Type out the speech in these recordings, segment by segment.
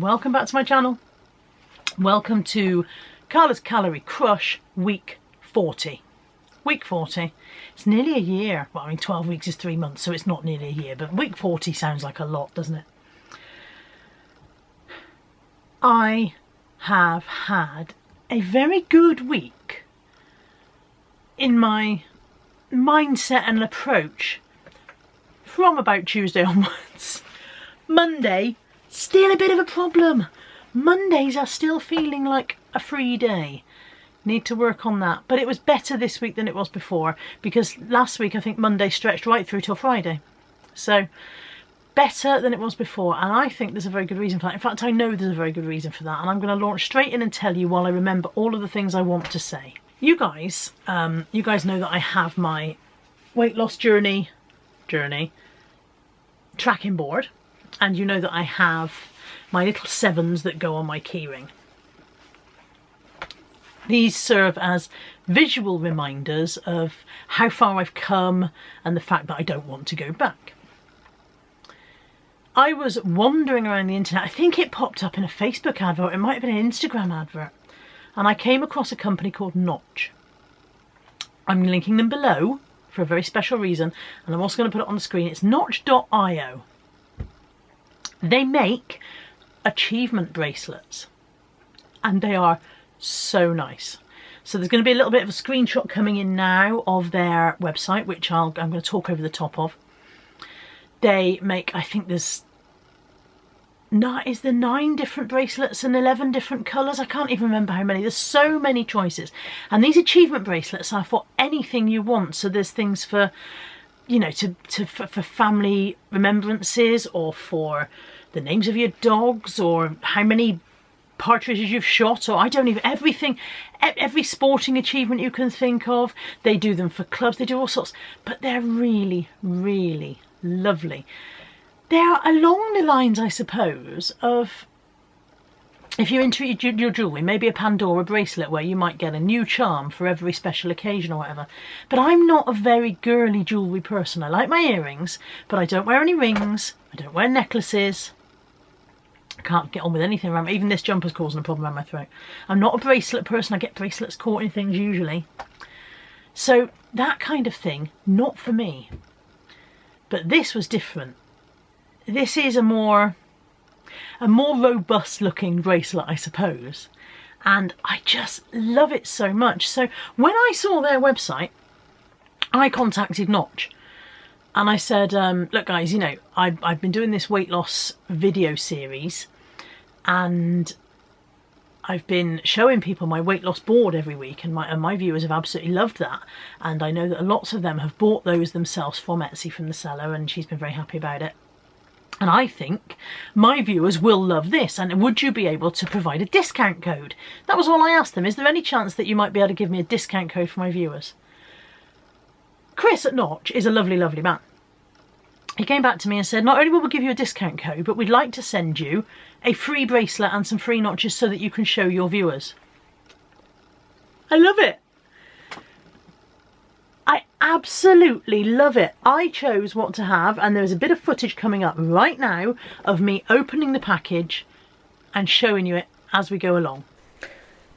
welcome back to my channel. Welcome to Carla's Calorie Crush week 40. Week 40. It's nearly a year. Well, I mean 12 weeks is 3 months, so it's not nearly a year, but week 40 sounds like a lot, doesn't it? I have had a very good week in my mindset and approach from about Tuesday onwards. Monday, still a bit of a problem. Mondays are still feeling like a free day. Need to work on that. But it was better this week than it was before, because last week I think Monday stretched right through till Friday. So better than it was before, and I think there's a very good reason for that. In fact, I know there's a very good reason for that, and I'm going to launch straight in and tell you while I remember all of the things I want to say. You guys know that I have my weight loss journey tracking board, and you know that I have my little 7s that go on my keyring. These serve as visual reminders of how far I've come and the fact that I don't want to go back. I was wandering around the internet. I think it popped up in a Facebook advert. It might have been an Instagram advert. And I came across a company called Notch. I'm linking them below for a very special reason, and I'm also going to put it on the screen. It's notch.io. They make achievement bracelets, and they are so nice. So there's going to be a little bit of a screenshot coming in now of their website, which I'm going to talk over the top of. They make, I think there's 9 different bracelets and 11 different colours. I can't even remember how many. There's so many choices. And these achievement bracelets are for anything you want. So there's things for, you know, for family remembrances, or for the names of your dogs, or how many partridges you've shot, or I don't even, everything, every sporting achievement you can think of. They do them for clubs, they do all sorts, but they're really, really lovely. They're along the lines, I suppose, of if you're into your jewellery, maybe a Pandora bracelet where you might get a new charm for every special occasion or whatever. But I'm not a very girly jewellery person. I like my earrings, but I don't wear any rings, I don't wear necklaces. I can't get on with anything around. Even this jumper's causing a problem around my throat. I'm not a bracelet person. I get bracelets caught in things usually. So that kind of thing, not for me. But this was different. This is a more robust looking bracelet, I suppose. And I just love it so much. So when I saw their website, I contacted Notch. And I said, look guys, you know, I've been doing this weight loss video series, and I've been showing people my weight loss board every week, and my viewers have absolutely loved that. And I know that lots of them have bought those themselves from Etsy, from the seller, and she's been very happy about it. And I think my viewers will love this, and would you be able to provide a discount code? That was all I asked them. Is there any chance that you might be able to give me a discount code for my viewers? Chris at Notch is a lovely, lovely man. He came back to me and said, not only will we give you a discount code, but we'd like to send you a free bracelet and some free notches so that you can show your viewers. I love it. I absolutely love it. I chose what to have, and there's a bit of footage coming up right now of me opening the package and showing you it as we go along.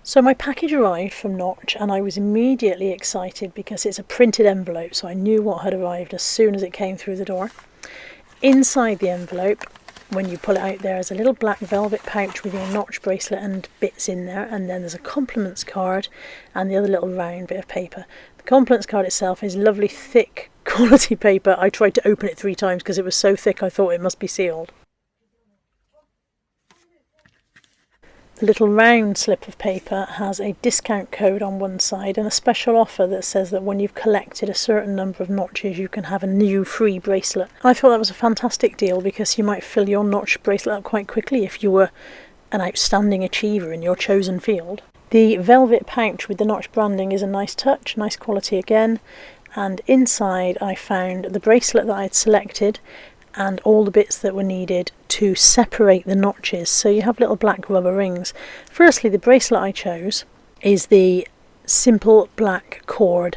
So my package arrived from Notch, and I was immediately excited because it's a printed envelope, so I knew what had arrived as soon as it came through the door. Inside the envelope, when you pull it out, there is a little black velvet pouch with your Notch bracelet and bits in there, and then there's a compliments card and the other little round bit of paper. The compliments card itself is lovely thick quality paper. I tried to open it 3 times because it was so thick I thought it must be sealed. The little round slip of paper has a discount code on one side and a special offer that says that when you've collected a certain number of notches you can have a new free bracelet. I thought that was a fantastic deal because you might fill your Notch bracelet up quite quickly if you were an outstanding achiever in your chosen field. The velvet pouch with the Notch branding is a nice touch, nice quality again, and inside I found the bracelet that I had selected and all the bits that were needed to separate the notches, so you have little black rubber rings. Firstly, the bracelet I chose is the simple black cord.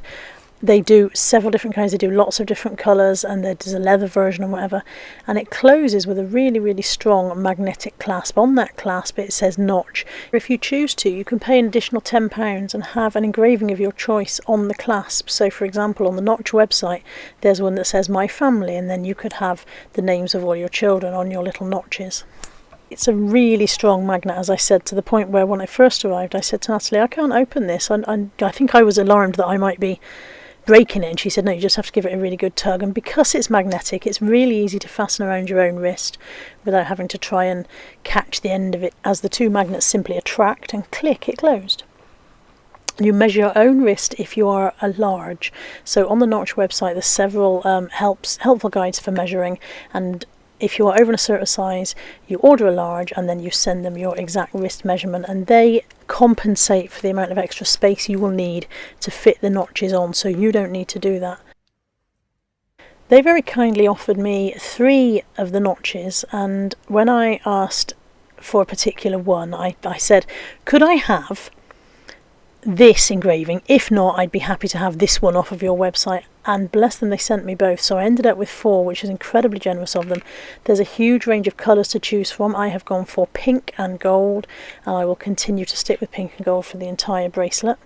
They do several different kinds, they do lots of different colours, and there's a leather version and whatever, and it closes with a really, really strong magnetic clasp. On that clasp it says Notch. If you choose to, you can pay an additional £10 and have an engraving of your choice on the clasp. So for example, on the Notch website there's one that says My Family, and then you could have the names of all your children on your little notches. It's a really strong magnet, as I said, to the point where when I first arrived I said to Natalie, I can't open this. I think I was alarmed that I might be breaking it, and she said no, you just have to give it a really good tug. And because it's magnetic, it's really easy to fasten around your own wrist without having to try and catch the end of it, as the two magnets simply attract and click, it closed. You measure your own wrist if you are a large. So on the Notch website there's several helpful guides for measuring, and if you are over a certain size, you order a large and then you send them your exact wrist measurement, and they compensate for the amount of extra space you will need to fit the notches on, so you don't need to do that. They very kindly offered me 3 of the notches, and when I asked for a particular one, I said, could I have this engraving? If not, I'd be happy to have this one off of your website. And bless them, they sent me both, so I ended up with 4, which is incredibly generous of them. There's a huge range of colours to choose from. I have gone for pink and gold, and I will continue to stick with pink and gold for the entire bracelet.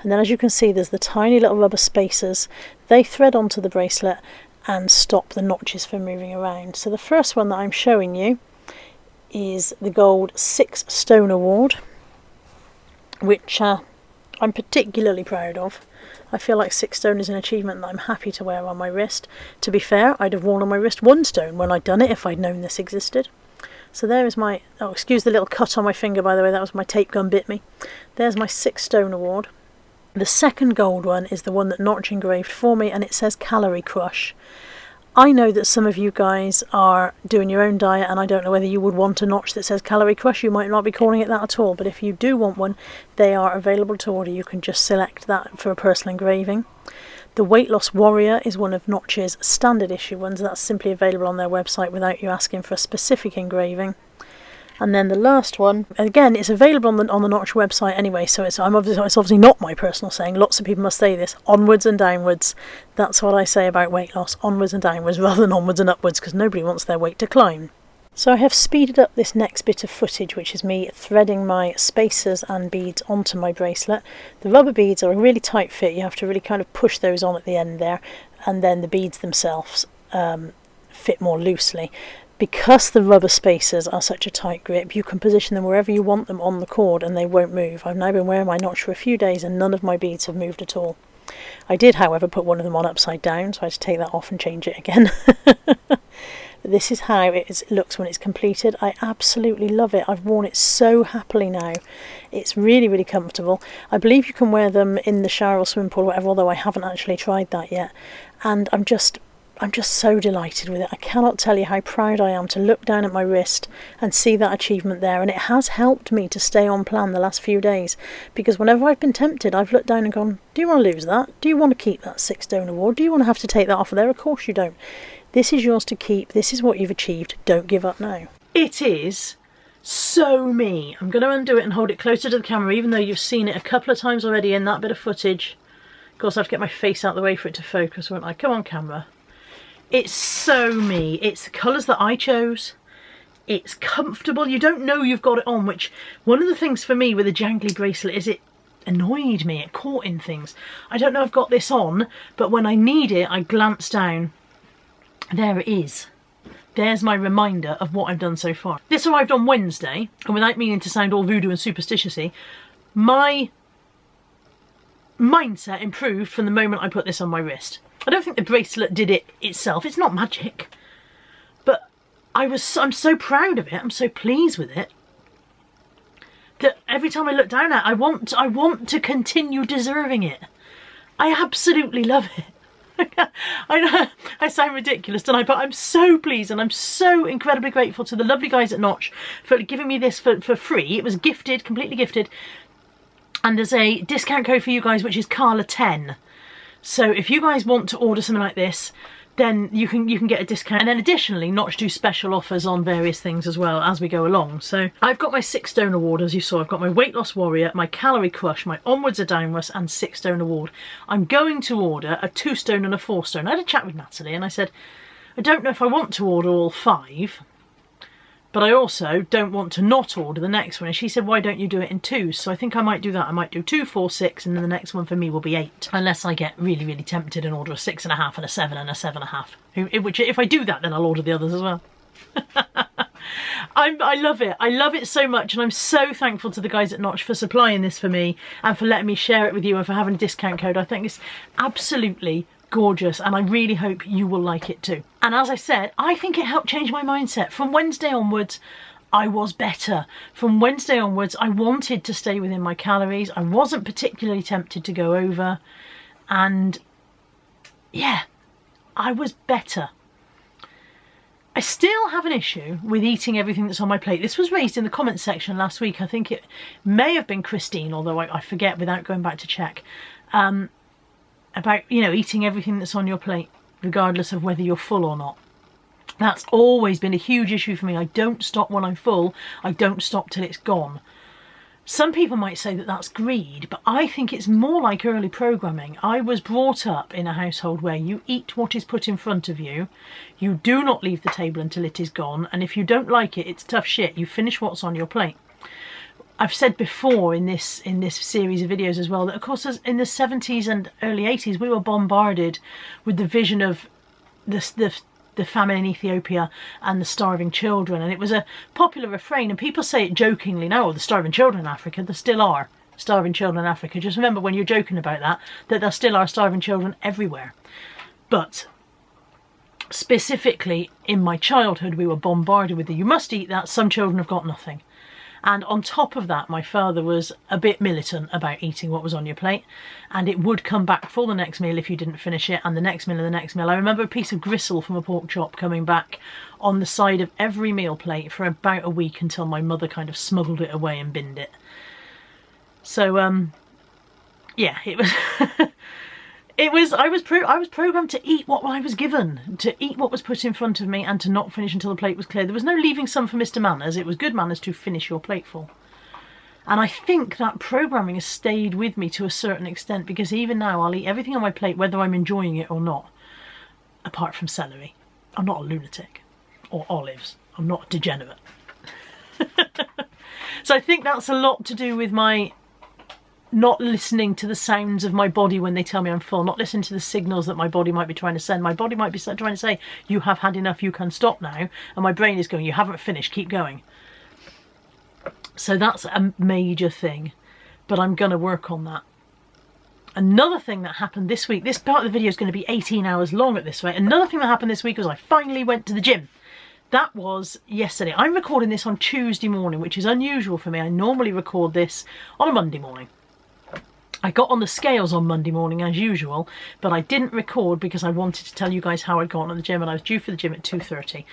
And then, as you can see, there's the tiny little rubber spacers. They thread onto the bracelet and stop the notches from moving around. So the first one that I'm showing you is the gold 6 stone award, which I'm particularly proud of. I feel like 6 stone is an achievement that I'm happy to wear on my wrist. To be fair, I'd have worn on my wrist 1 stone when I'd done it if I'd known this existed. So there is my, oh excuse the little cut on my finger by the way, that was my tape gun bit me. There's my 6 stone award. The second gold one is the one that Notch engraved for me, and it says Calorie Crush. I know that some of you guys are doing your own diet, and I don't know whether you would want a notch that says Calorie Crush. You might not be calling it that at all, but if you do want one, they are available to order. You can just select that for a personal engraving. The Weight Loss Warrior is one of Notch's standard issue ones. That's simply available on their website without you asking for a specific engraving. And then the last one, again, it's available on the Notch website anyway, so it's obviously not my personal saying. Lots of people must say this. Onwards and downwards. That's what I say about weight loss. Onwards and downwards rather than onwards and upwards, because nobody wants their weight to climb. So I have speeded up this next bit of footage, which is me threading my spacers and beads onto my bracelet. The rubber beads are a really tight fit. You have to really kind of push those on at the end there, and then the beads themselves fit more loosely. Because the rubber spacers are such a tight grip, you can position them wherever you want them on the cord and they won't move. I've now been wearing my Notch for a few days and none of my beads have moved at all. I did, however, put one of them on upside down, so I had to take that off and change it again. But this is how it looks when it's completed. I absolutely love it. I've worn it so happily now. It's really, really comfortable. I believe you can wear them in the shower or swimming pool or whatever, although I haven't actually tried that yet. And I'm just so delighted with it. I cannot tell you how proud I am to look down at my wrist and see that achievement there, and it has helped me to stay on plan the last few days, because whenever I've been tempted, I've looked down and gone, do you want to lose that? Do you want to keep that 6 stone award? Do you want to have to take that off of there? Of course you don't. This is yours to keep. This is what you've achieved. Don't give up now. It is so me. I'm going to undo it and hold it closer to the camera, even though you've seen it a couple of times already in that bit of footage. Of course, I have to get my face out of the way for it to focus, won't I? Come on, camera. It's so me. It's the colours that I chose. It's comfortable. You don't know you've got it on, which one of the things for me with a jangly bracelet is it annoyed me. It caught in things. I don't know I've got this on, but when I need it, I glance down. There it is. There's my reminder of what I've done so far. This arrived on Wednesday, and without meaning to sound all voodoo and superstitious-y, my mindset improved from the moment I put this on my wrist. I don't think the bracelet did it itself. It's not magic. But I'm so proud of it. I'm so pleased with it that every time I look down at it, I want to continue deserving it. I absolutely love it. I know I sound ridiculous, don't I? But I'm so pleased, and I'm so incredibly grateful to the lovely guys at Notch for giving me this for free. It was gifted, completely gifted. And there's a discount code for you guys, which is Carla10. So if you guys want to order something like this, then you can get a discount. And then additionally, Notch do special offers on various things as well as we go along. So I've got my 6 stone award, as you saw. I've got my weight loss warrior, my calorie crush, my onwards or downwards, and 6 stone award. I'm going to order a 2 stone and a 4 stone. I had a chat with Natalie and I said, I don't know if I want to order all 5, but I also don't want to not order the next one. And she said, why don't you do it in 2s? So I think I might do that. I might do 2, 4, 6, and then the next one for me will be 8. Unless I get really, really tempted and order a 6.5 and a 7 and a 7.5. Which, if I do that, then I'll order the others as well. I love it. I love it so much, and I'm so thankful to the guys at Notch for supplying this for me and for letting me share it with you and for having a discount code. I think it's absolutely gorgeous, and I really hope you will like it too. And as I said, I think it helped change my mindset. From Wednesday onwards, I was better. From Wednesday onwards, I wanted to stay within my calories. I wasn't particularly tempted to go over, and yeah, I was better. I still have an issue with eating everything that's on my plate. This was raised in the comments section last week. I think it may have been Christine, although I forget without going back to check. About, you know, eating everything that's on your plate, regardless of whether you're full or not. That's always been a huge issue for me. I don't stop when I'm full. I don't stop till it's gone. Some people might say that that's greed, but I think it's more like early programming. I was brought up in a household where you eat what is put in front of you. You do not leave the table until it is gone. And if you don't like it, it's tough shit. You finish what's on your plate. I've said before in this series of videos as well that, of course, in the 70s and early 80s, we were bombarded with the vision of the famine in Ethiopia and the starving children. And it was a popular refrain, and people say it jokingly now, oh, the starving children in Africa. There still are starving children in Africa. Just remember when you're joking about that there still are starving children everywhere. But specifically in my childhood, we were bombarded with the, you must eat that, some children have got nothing. And on top of that, my father was a bit militant about eating what was on your plate, and it would come back for the next meal if you didn't finish it, and the next meal and the next meal. I remember a piece of gristle from a pork chop coming back on the side of every meal plate for about a week until my mother kind of smuggled it away and binned it. So, yeah, it was... I was programmed to eat what I was given, to eat what was put in front of me, and to not finish until the plate was clear. There was no leaving some for Mr. Manners. It was good manners to finish your plate full. And I think that programming has stayed with me to a certain extent, because even now I'll eat everything on my plate whether I'm enjoying it or not, apart from celery. I'm not a lunatic. Or olives. I'm not a degenerate. So I think that's a lot to do with my not listening to the sounds of my body when they tell me I'm full, not listening to the signals that my body might be trying to send. My body might be trying to say, you have had enough, you can stop now. And my brain is going, you haven't finished, keep going. So that's a major thing, but I'm going to work on that. Another thing that happened this week, this part of the video is going to be 18 hours long at this rate. Another thing that happened this week was I finally went to the gym. That was yesterday. I'm recording this on Tuesday morning, which is unusual for me. I normally record this on a Monday morning. I got on the scales on Monday morning as usual, but I didn't record because I wanted to tell you guys how I'd gone at the gym, and I was due for the gym at 2:30.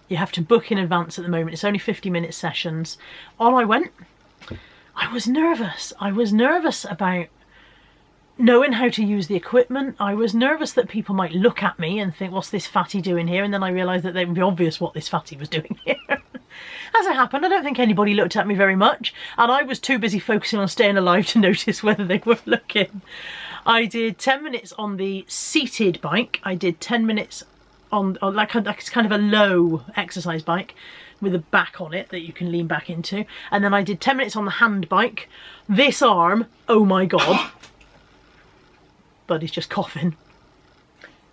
You have to book in advance at the moment. It's only 50-minute sessions. On I went. I was nervous. I was nervous about knowing how to use the equipment. I was nervous that people might look at me and think, what's this fatty doing here? And then I realised that it would be obvious what this fatty was doing here. As it happened, I don't think anybody looked at me very much, and I was too busy focusing on staying alive to notice whether they were looking. I did 10 minutes on the seated bike. I did 10 minutes on like it's kind of a low exercise bike with a back on it that you can lean back into. And then I did 10 minutes on the hand bike. This arm, oh my God. Buddy's just coughing.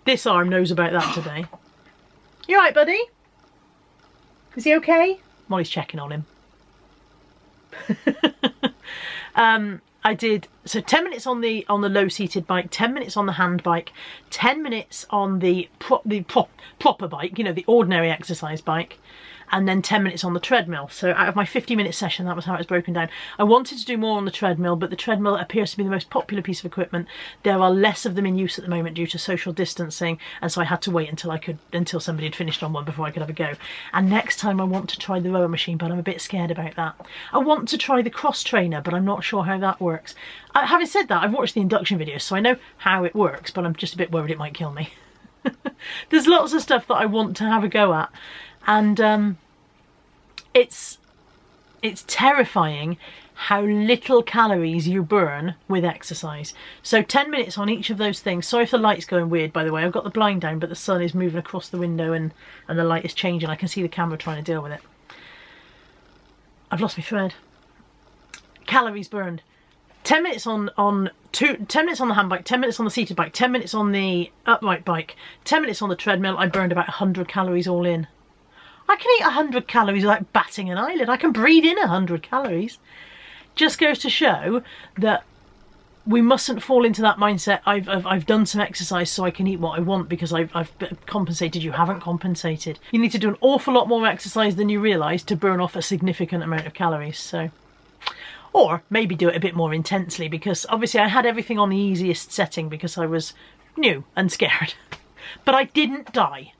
This arm knows about that today. You alright, buddy? Is he okay? Molly's checking on him. I did so 10 minutes on the low seated bike, 10 minutes on the hand bike, 10 minutes on the proper bike, you know, the ordinary exercise bike, and then 10 minutes on the treadmill. So out of my 50-minute session, that was how it was broken down. I wanted to do more on the treadmill, but the treadmill appears to be the most popular piece of equipment. There are less of them in use at the moment due to social distancing, and so I had to wait until somebody had finished on one before I could have a go. And next time I want to try the rower machine, but I'm a bit scared about that. I want to try the cross trainer, but I'm not sure how that works. Having said that, I've watched the induction videos, so I know how it works, but I'm just a bit worried it might kill me. There's lots of stuff that I want to have a go at, and it's terrifying how little calories you burn with exercise. So 10 minutes on each of those things. Sorry if the light's going weird, by the way. I've got the blind down, but the sun is moving across the window and the light is changing. I can see the camera trying to deal with it. I've lost my thread. Calories burned. 10 minutes on 10 minutes on the handbike, 10 minutes on the seated bike, 10 minutes on the upright bike, 10 minutes on the treadmill. I burned about 100 calories all in. I can eat 100 calories without batting an eyelid. I can breathe in 100 calories. Just goes to show that we mustn't fall into that mindset. I've done some exercise so I can eat what I want because I've compensated. You haven't compensated. You need to do an awful lot more exercise than you realise to burn off a significant amount of calories. So, or maybe do it a bit more intensely, because obviously I had everything on the easiest setting because I was new and scared. But I didn't die.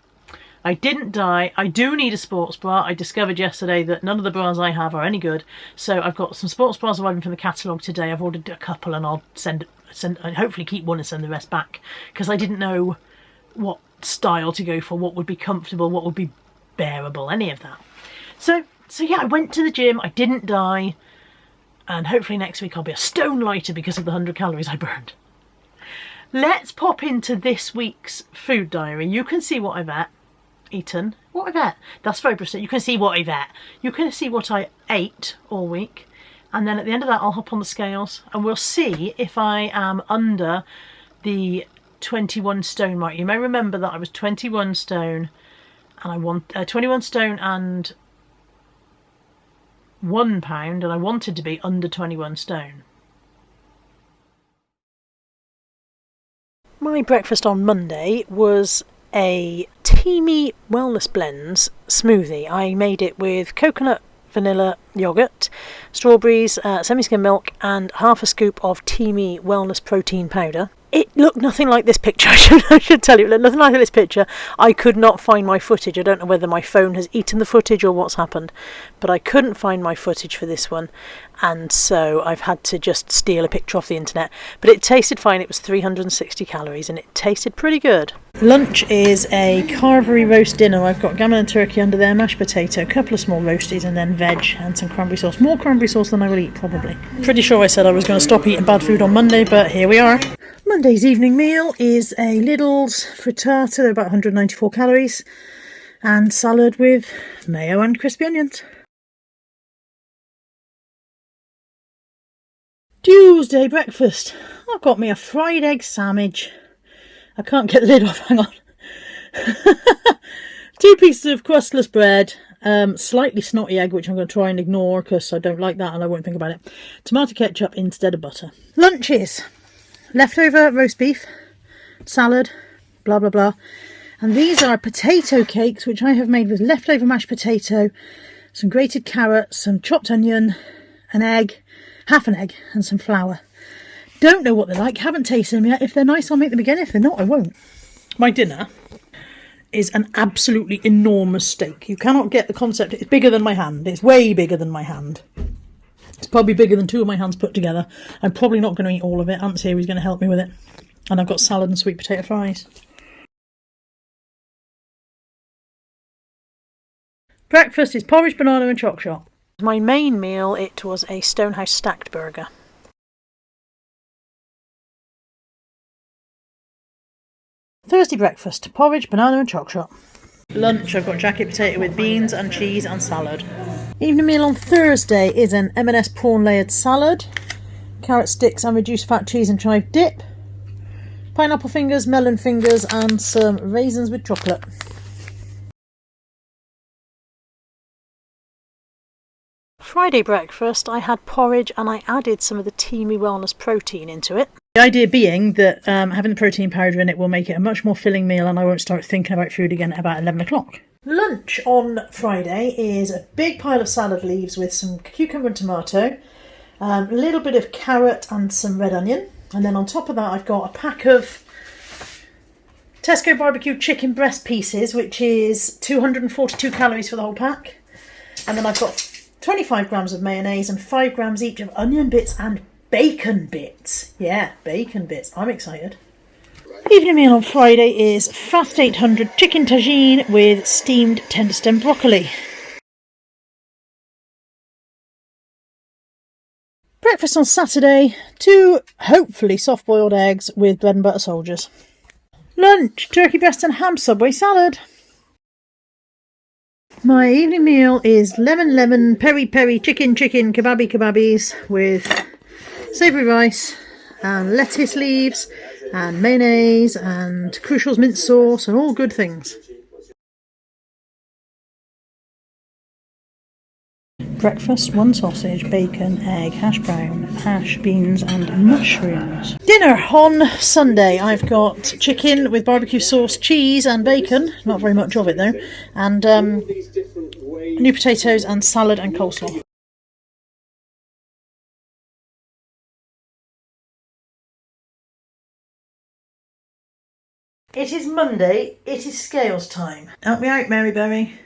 I didn't die. I do need a sports bra. I discovered yesterday that none of the bras I have are any good. So I've got some sports bras arriving from the catalogue today. I've ordered a couple and I'll send and hopefully keep one and send the rest back, because I didn't know what style to go for, what would be comfortable, what would be bearable, any of that. So yeah, I went to the gym. I didn't die. And hopefully next week I'll be a stone lighter because of the 100 calories I burned. Let's pop into this week's food diary. You can see what I've eaten. What I've ate. That's very Bracelet. You can see what I've ate. You can see what I ate all week. And then at the end of that I'll hop on the scales and we'll see if I am under the 21 stone mark. You may remember that I was 21 stone and I want 21 stone and £1, and I wanted to be under 21 stone. My breakfast on Monday was a Teamy Wellness Blends smoothie. I made it with coconut, vanilla yoghurt, strawberries, semi-skim milk and half a scoop of Teamy Wellness protein powder. It looked nothing like this picture, I should tell you. It looked nothing like this picture. I could not find my footage. I don't know whether my phone has eaten the footage or what's happened, but I couldn't find my footage for this one, and so I've had to just steal a picture off the internet. But it tasted fine. It was 360 calories and it tasted pretty good. Lunch is a carvery roast dinner. I've got gammon and turkey under there, mashed potato, a couple of small roasties and then veg and some cranberry sauce. More cranberry sauce than I will eat, probably. Pretty sure I said I was going to stop eating bad food on Monday, but here we are. Monday's evening meal is a Lidl's frittata. They're about 194 calories. And salad with mayo and crispy onions. Tuesday breakfast. I've got me a fried egg sandwich. I can't get the lid off, hang on. 2 pieces of crustless bread, slightly snotty egg, which I'm going to try and ignore because I don't like that and I won't think about it. Tomato ketchup instead of butter. Lunches. Leftover roast beef, salad, blah blah blah. And these are potato cakes, which I have made with leftover mashed potato, some grated carrot, some chopped onion, an egg, half an egg and some flour. Don't know what they're like, haven't tasted them yet. If they're nice, I'll make them again. If they're not, I won't. My dinner is an absolutely enormous steak. You cannot get the concept. It's bigger than my hand. It's way bigger than my hand. It's probably bigger than 2 of my hands put together. I'm probably not going to eat all of it. Ant's here, he's going to help me with it. And I've got salad and sweet potato fries. Breakfast is porridge, banana and choc shop. My main meal, it was a Stonehouse stacked burger. Thursday breakfast, porridge, banana and choc shop. Lunch, I've got jacket potato with beans and cheese and salad. Evening meal on Thursday is an M&S prawn layered salad, carrot sticks and reduced fat cheese and chive dip, pineapple fingers, melon fingers and some raisins with chocolate. Friday breakfast, I had porridge and I added some of the Teamy Wellness protein into it. The idea being that having the protein powder in it will make it a much more filling meal and I won't start thinking about food again at about 11 o'clock. Lunch on Friday is a big pile of salad leaves with some cucumber and tomato, a little bit of carrot and some red onion. And then on top of that I've got a pack of Tesco barbecue chicken breast pieces, which is 242 calories for the whole pack. And then I've got 25 grams of mayonnaise and 5 grams each of onion bits and bacon bits. Yeah, bacon bits. I'm excited. Evening meal on Friday is Fast 800 chicken tagine with steamed tender stem broccoli. Breakfast on Saturday, 2 hopefully soft boiled eggs with bread and butter soldiers. Lunch, turkey breast and ham Subway salad. My evening meal is lemon peri peri chicken kebabbies with savoury rice and lettuce leaves and mayonnaise and Crucial's mint sauce and all good things. Breakfast, 1 sausage, bacon, egg, hash brown, hash, beans and mushrooms. Dinner on Sunday, I've got chicken with barbecue sauce, cheese and bacon, not very much of it though, and new potatoes and salad and coleslaw. It is Monday, it is scales time. Help me out, Mary Berry.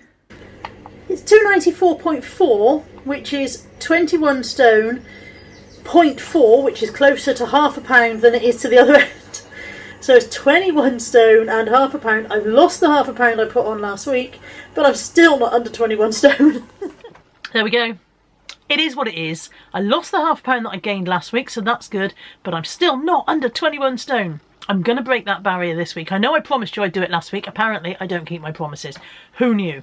It's 294.4, which is 21 stone, 0.4, which is closer to half a pound than it is to the other end. So it's 21 stone and half a pound. I've lost the half a pound I put on last week, but I'm still not under 21 stone. There we go. It is what it is. I lost the half a pound that I gained last week, so that's good, but I'm still not under 21 stone. I'm going to break that barrier this week. I know I promised you I'd do it last week. Apparently, I don't keep my promises. Who knew?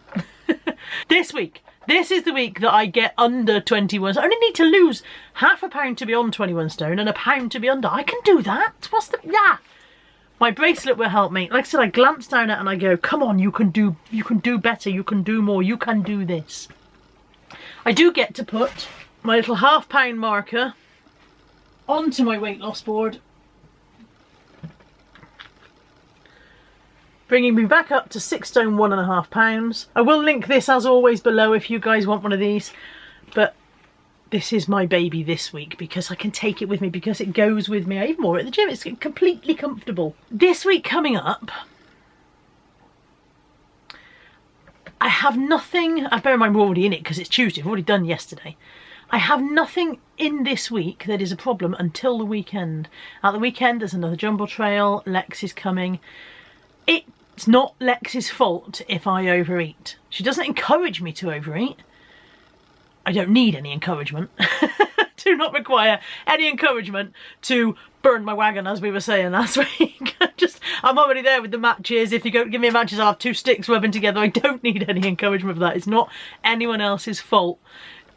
This week, this is the week that I get under 21. So I only need to lose half a pound to be on 21 stone and a pound to be under. I can do that. What's the... Yeah. My bracelet will help me. Like I said, I glance down at it and I go, come on, you can do better. You can do more. You can do this. I do get to put my little half pound marker onto my weight loss board, bringing me back up to 6 stone 1.5 pounds. I will link this as always below if you guys want one of these, but this is my baby this week because I can take it with me, because it goes with me. I even wore it at the gym. It's completely comfortable. This week coming up, I have nothing. I bear in mind we're already in it because it's Tuesday. I've already done yesterday. I have nothing in this week that is a problem until the weekend. At the weekend there's another jumble trail. Lex is coming. It's not Lex's fault if I overeat. She doesn't encourage me to overeat. I don't need any encouragement. Do not require any encouragement to burn my wagon, as we were saying last week. I'm already there with the matches. If you go give me matches, I'll have 2 sticks rubbing together. I don't need any encouragement for that. It's not anyone else's fault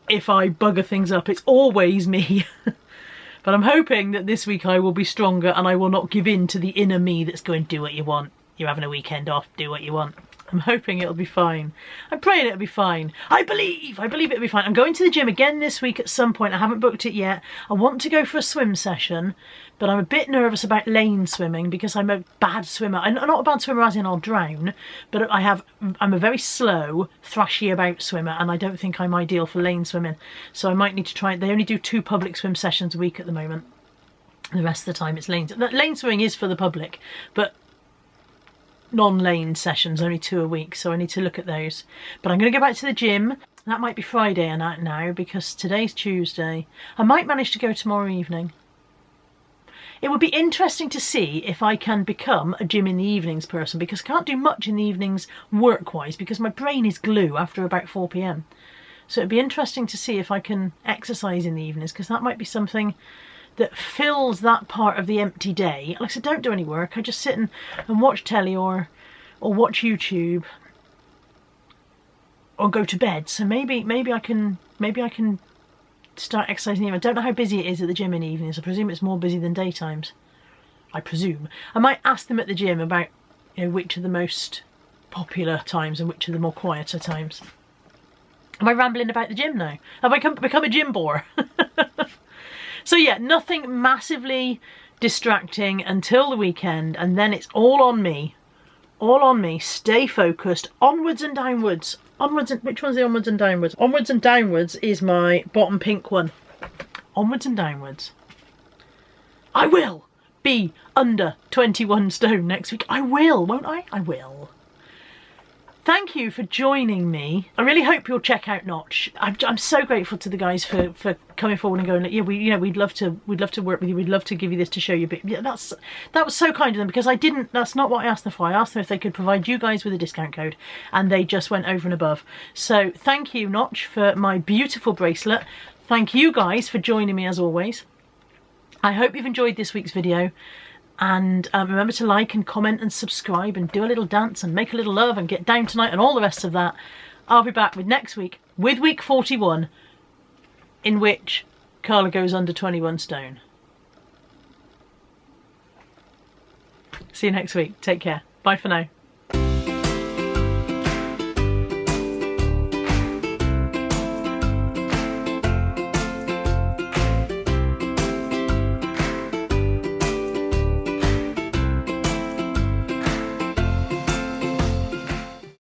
if I bugger things up. It's always me. But I'm hoping that this week I will be stronger and I will not give in to the inner me that's going, do what you want. You're having a weekend off, do what you want. I'm hoping it'll be fine. I'm praying it'll be fine. I believe it'll be fine. I'm going to the gym again this week at some point. I haven't booked it yet. I want to go for a swim session, but I'm a bit nervous about lane swimming because I'm a bad swimmer. I'm not a bad swimmer as in I'll drown, but I'm a very slow, thrashy about swimmer, and I don't think I'm ideal for lane swimming. So I might need to try. They only do 2 public swim sessions a week at the moment. The rest of the time it's lane. Lane swimming is for the public, but non-lane sessions, only 2 a week, so I need to look at those. But I'm going to go back to the gym. That might be Friday and out now because today's Tuesday. I might manage to go tomorrow evening. It would be interesting to see if I can become a gym in the evenings person, because I can't do much in the evenings work-wise because my brain is glue after about 4 p.m. So it'd be interesting to see if I can exercise in the evenings, because that might be something that fills that part of the empty day. Like I said, don't do any work. I just sit and watch telly or watch YouTube or go to bed. So maybe I can start exercising. I don't know how busy it is at the gym in the evenings. I presume it's more busy than daytimes. I presume. I might ask them at the gym about, you know, which are the most popular times and which are the more quieter times. Am I rambling about the gym now? Have I become a gym bore? So yeah, nothing massively distracting until the weekend, and then it's all on me. All on me. Stay focused. Onwards and downwards. Onwards and... Which one's the onwards and downwards? Onwards and downwards is my bottom pink one. Onwards and downwards. I will be under 21 stone next week. I will, won't I? I will. thank you for joining me. I really hope you'll check out Notch. I'm so grateful to the guys for coming forward and going, yeah, we'd love to work with you. We'd love to give you this to show you. But yeah, that was so kind of them, because that's not what I asked them for. I asked them if they could provide you guys with a discount code, and they just went over and above. So thank you, Notch, for my beautiful bracelet. Thank you guys for joining me as always. I hope you've enjoyed this week's video. And remember to like and comment and subscribe and do a little dance and make a little love and get down tonight and all the rest of that. I'll be back with next week with week 41, in which Carla goes under 21 stone. See you next week. Take care. Bye for now.